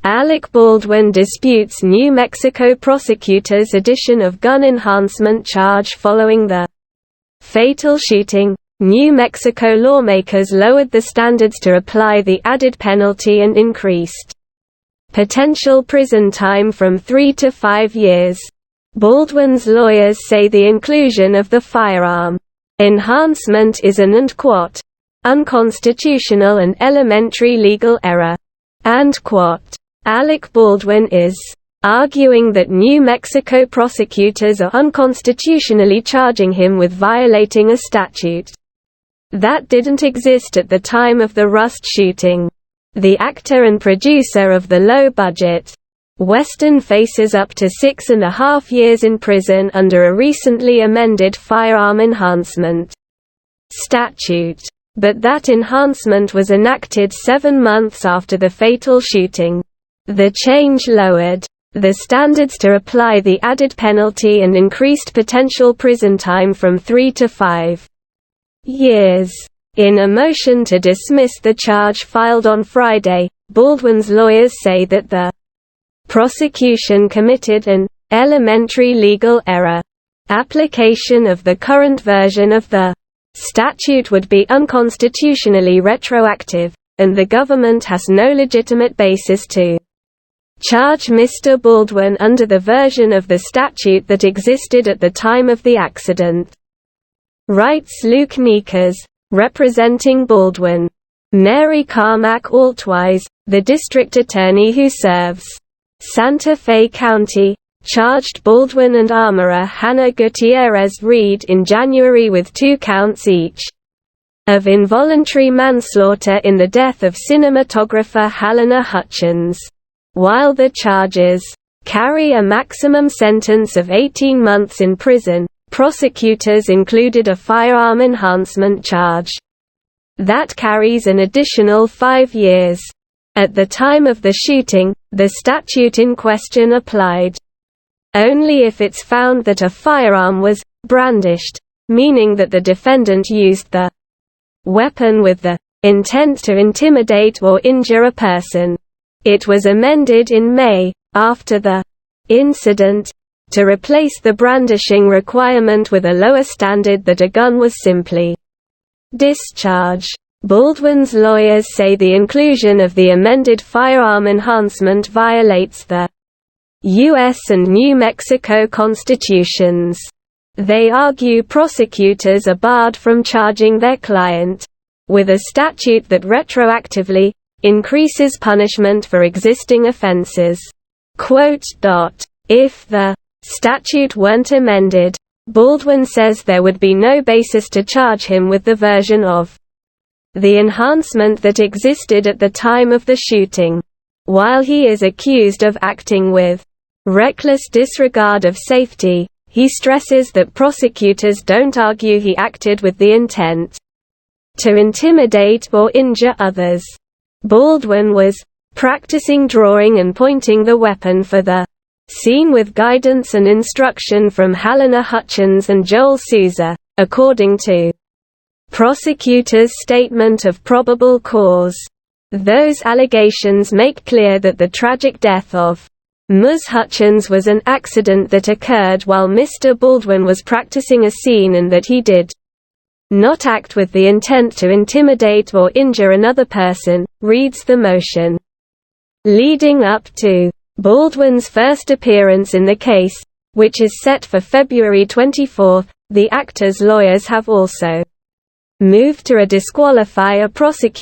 Alec Baldwin disputes New Mexico prosecutors' addition of gun enhancement charge following the fatal shooting. New Mexico lawmakers lowered the standards to apply the added penalty and increased potential prison time from 3 to 5 years. Baldwin's lawyers say the inclusion of the firearm enhancement is an unconstitutional and elementary legal error. Alec Baldwin is arguing that New Mexico prosecutors are unconstitutionally charging him with violating a statute that didn't exist at the time of the Rust shooting. The actor and producer of the low-budget Western faces up to 6.5 years in prison under a recently amended firearm enhancement statute. But that enhancement was enacted 7 months after the fatal shooting. The change lowered the standards to apply the added penalty and increased potential prison time from 3 to 5 years. In a motion to dismiss the charge filed on Friday, Baldwin's lawyers say that the prosecution committed an elementary legal error. Application of the current version of the statute would be unconstitutionally retroactive, and the government has no legitimate basis to charge Mr. Baldwin under the version of the statute that existed at the time of the accident. Writes Luke Nikas, representing Baldwin. Mary Carmack Altwise, the district attorney who serves Santa Fe County, charged Baldwin and armorer Hannah Gutierrez Reed in January with 2 counts each of involuntary manslaughter in the death of cinematographer Halyna Hutchins. While the charges carry a maximum sentence of 18 months in prison, prosecutors included a firearm enhancement charge that carries an additional 5 years. At the time of the shooting, the statute in question applied only if it's found that a firearm was brandished, meaning that the defendant used the weapon with the intent to intimidate or injure a person. It was amended in May, after the incident, to replace the brandishing requirement with a lower standard that a gun was simply discharge. Baldwin's lawyers say the inclusion of the amended firearm enhancement violates the U.S. and New Mexico constitutions. They argue prosecutors are barred from charging their client with a statute that retroactively increases punishment for existing offenses. If the statute weren't amended, Baldwin says there would be no basis to charge him with the version of the enhancement that existed at the time of the shooting. While he is accused of acting with reckless disregard of safety, he stresses that prosecutors don't argue he acted with the intent to intimidate or injure others. Baldwin was practicing drawing and pointing the weapon for the scene with guidance and instruction from Halyna Hutchins and Joel Souza, according to prosecutors' statement of probable cause. Those allegations make clear that the tragic death of Ms. Hutchins was an accident that occurred while Mr. Baldwin was practicing a scene and that he did not act with the intent to intimidate or injure another person, reads the motion. Leading up to Baldwin's first appearance in the case, which is set for February 24, the actor's lawyers have also moved to disqualify a prosecutor